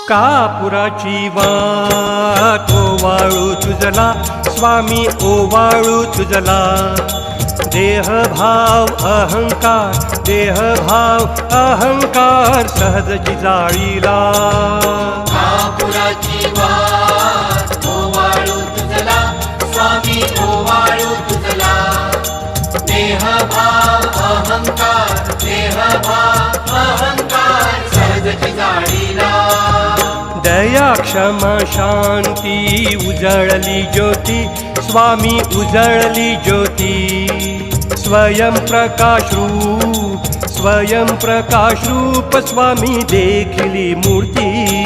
कापुराची वाट ओवाळू तुझला स्वामी ओवाळू तुझला देहभाव अहंकार सहजची जाळीला कापुराची वाट ओवाळू तुझला स्वामी ओवाळू तुझला देहभाव अहंकार सहजची जाळीला दया क्षमा शांती उजळली ज्योती स्वामी उजळली ज्योती स्वयं प्रकाश रूप स्वामी देखिली मूर्ती